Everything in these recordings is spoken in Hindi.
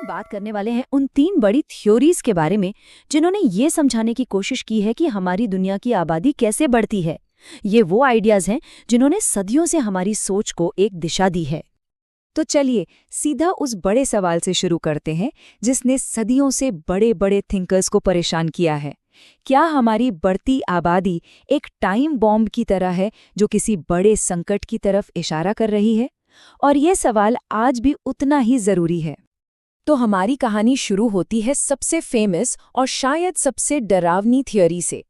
बात करने वाले हैं उन 3 बड़ी थ्योरीज के बारे में जिन्होंने ये समझाने की कोशिश की है कि हमारी दुनिया की आबादी कैसे बढ़ती है। ये वो आइडियाज हैं जिन्होंने सदियों से हमारी सोच को एक दिशा दी है। तो चलिए सीधा उस बड़े सवाल से शुरू करते हैं जिसने सदियों से बड़े बड़े थिंकर्स को परेशान किया है। क्या हमारी बढ़ती आबादी एक टाइम बॉम्ब की तरह है जो किसी बड़े संकट की तरफ इशारा कर रही है? और यह सवाल आज भी उतना ही जरूरी है। तो हमारी कहानी शुरू होती है सबसे फेमस और शायद सबसे डरावनी थ्योरी से।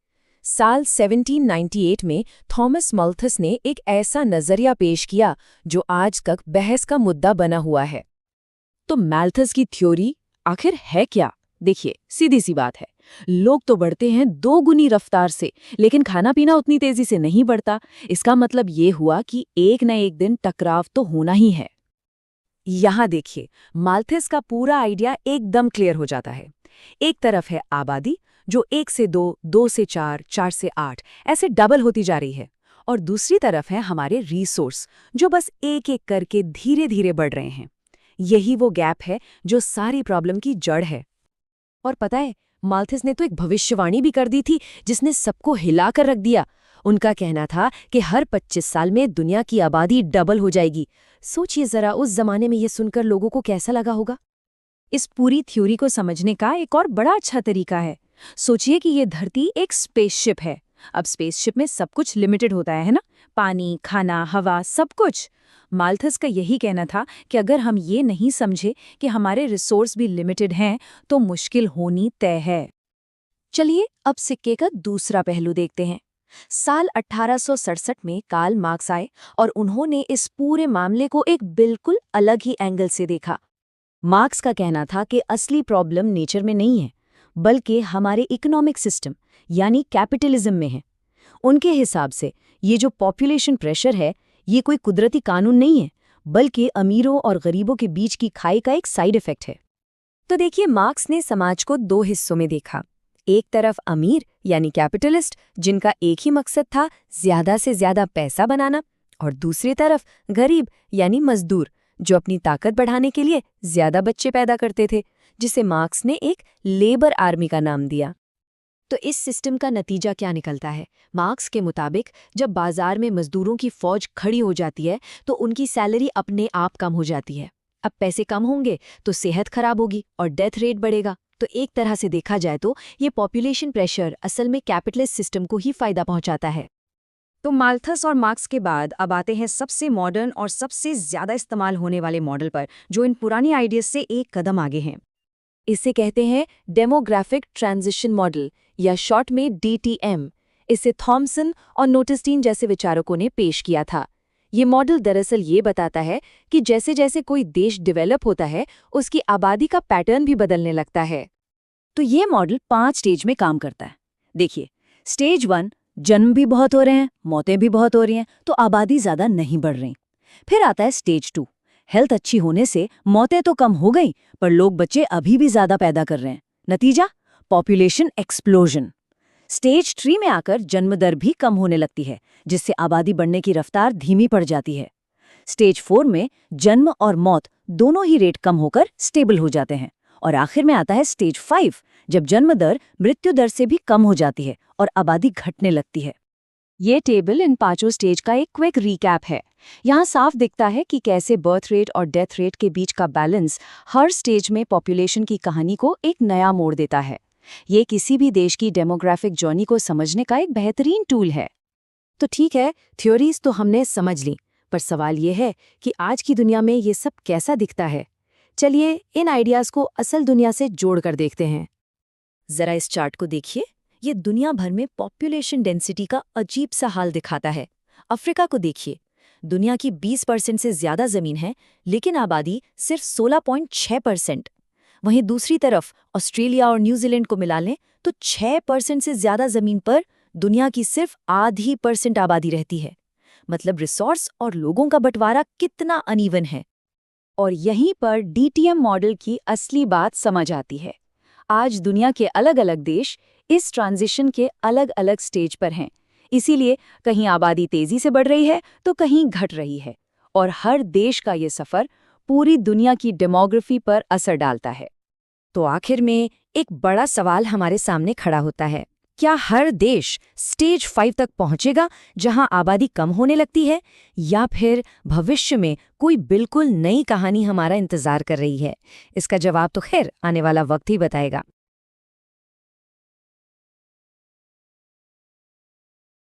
साल 1798 में थॉमस माल्थस ने एक ऐसा नजरिया पेश किया जो आज तक बहस का मुद्दा बना हुआ है। तो माल्थस की थ्योरी आखिर है क्या? देखिए, सीधी सी बात है, लोग तो बढ़ते हैं 2 गुनी रफ्तार से, लेकिन खाना पीना उतनी तेजी से नहीं बढ़ता। इसका मतलब ये हुआ कि एक न एक दिन टकराव तो होना ही है। यहाँ देखिए, माल्थस का पूरा आइडिया एकदम क्लियर हो जाता है। एक तरफ है आबादी जो 1 से 2, 2 से 4, 4 से 8 ऐसे डबल होती जा रही है, और दूसरी तरफ है हमारे रिसोर्स जो बस एक एक करके धीरे धीरे बढ़ रहे हैं। यही वो गैप है जो सारी प्रॉब्लम की जड़ है। और पता है, माल्थस ने तो एक भविष्यवाणी भी कर दी थी जिसने सबको हिला कर रख दिया। उनका कहना था कि हर 25 साल में दुनिया की आबादी डबल हो जाएगी। सोचिए जरा, उस जमाने में ये सुनकर लोगों को कैसा लगा होगा। इस पूरी थ्योरी को समझने का एक और बड़ा अच्छा तरीका है। सोचिए कि ये धरती एक स्पेसशिप है। अब स्पेसशिप में सब कुछ लिमिटेड होता है ना? पानी, खाना, हवा, सब कुछ। माल्थस का यही कहना था कि अगर हम ये नहीं समझे कि हमारे रिसोर्स भी लिमिटेड हैं तो मुश्किल होनी तय है। चलिए अब सिक्के का दूसरा पहलू देखते हैं। साल 1867 में कार्ल मार्क्स आए और उन्होंने इस पूरे मामले को एक बिल्कुल अलग ही एंगल से देखा। मार्क्स का कहना था कि असली प्रॉब्लम नेचर में नहीं है, बल्कि हमारे इकोनॉमिक सिस्टम यानी कैपिटलिज्म में है। उनके हिसाब से ये जो पॉपुलेशन प्रेशर है, ये कोई कुदरती कानून नहीं है, बल्कि अमीरों और गरीबों के बीच की खाई का एक साइड इफेक्ट है। तो देखिए, मार्क्स ने समाज को 2 हिस्सों में देखा। एक तरफ अमीर यानी कैपिटलिस्ट, जिनका एक ही मकसद था ज्यादा से ज्यादा पैसा बनाना, और दूसरी तरफ गरीब यानी मजदूर, जो अपनी ताकत बढ़ाने के लिए ज्यादा बच्चे पैदा करते थे, जिसे मार्क्स ने एक लेबर आर्मी का नाम दिया। तो इस सिस्टम का नतीजा क्या निकलता है? मार्क्स के मुताबिक जब बाजार में मजदूरों की फौज खड़ी हो जाती है तो उनकी सैलरी अपने आप कम हो जाती है। अब पैसे कम होंगे तो सेहत खराब होगी और डेथ रेट बढ़ेगा। तो एक तरह से देखा जाए तो ये पॉपुलेशन प्रेशर असल में कैपिटलिस्ट सिस्टम को ही फायदा पहुंचाता है। तो माल्थस और मार्क्स के बाद अब आते हैं सबसे मॉडर्न और सबसे ज्यादा इस्तेमाल होने वाले मॉडल पर, जो इन पुरानी आइडियाज से एक कदम आगे हैं। इसे कहते हैं डेमोग्राफिक ट्रांजिशन मॉडल, या शॉर्ट में DTM। इसे थॉमसन और नोटिस्टीन जैसे विचारकों ने पेश किया था। ये मॉडल दरअसल ये बताता है कि जैसे जैसे कोई देश डेवलप होता है, उसकी आबादी का पैटर्न भी बदलने लगता है। तो ये मॉडल 5 स्टेज में काम करता है। देखिए, स्टेज 1, जन्म भी बहुत हो रहे हैं, मौतें भी बहुत हो रही हैं, तो आबादी ज्यादा नहीं बढ़ रही। फिर आता है स्टेज 2, हेल्थ अच्छी होने से मौतें तो कम हो गई, पर लोग बच्चे अभी भी ज्यादा पैदा कर रहे हैं। नतीजा, पॉपुलेशन एक्सप्लोजन। स्टेज 3 में आकर जन्म दर भी कम होने लगती है, जिससे आबादी बढ़ने की रफ्तार धीमी पड़ जाती है। स्टेज 4 में जन्म और मौत दोनों ही रेट कम होकर स्टेबल हो जाते हैं। और आखिर में आता है स्टेज 5, जब जन्म दर मृत्यु दर से भी कम हो जाती है और आबादी घटने लगती है। ये टेबल इन 5 स्टेज का एक क्विक रिकैप है। यहाँ साफ दिखता है कि कैसे बर्थ रेट और डेथ रेट के बीच का बैलेंस हर स्टेज में पॉपुलेशन की कहानी को एक नया मोड़ देता है। ये किसी भी देश की डेमोग्राफिक जर्नी को समझने का एक बेहतरीन टूल है। तो ठीक है, थ्योरीज तो हमने समझ ली, पर सवाल ये है कि आज की दुनिया में ये सब कैसा दिखता है। चलिए इन आइडियाज को असल दुनिया से जोड़कर देखते हैं। जरा इस चार्ट को देखिए, ये दुनिया भर में पॉपुलेशन डेंसिटी का अजीब सा हाल दिखाता है। अफ्रीका को देखिए, दुनिया की 20% से ज्यादा जमीन है, लेकिन आबादी सिर्फ 16.6%। वहीं दूसरी तरफ ऑस्ट्रेलिया और न्यूजीलैंड को मिला लें तो 6% से ज्यादा जमीन पर दुनिया की सिर्फ आधी % आबादी रहती है। मतलब रिसोर्स और लोगों का बंटवारा कितना अनइवन है। और यहीं पर DTM मॉडल की असली बात समझ आती है। आज दुनिया के अलग अलग देश इस ट्रांजिशन के अलग अलग स्टेज पर हैं। इसीलिए कहीं आबादी तेजी से बढ़ रही है तो कहीं घट रही है, और हर देश का ये सफर पूरी दुनिया की डेमोग्राफी पर असर डालता है। तो आखिर में एक बड़ा सवाल हमारे सामने खड़ा होता है, क्या हर देश स्टेज 5 तक पहुंचेगा जहां आबादी कम होने लगती है, या फिर भविष्य में कोई बिल्कुल नई कहानी हमारा इंतजार कर रही है? इसका जवाब तो खैर आने वाला वक्त ही बताएगा।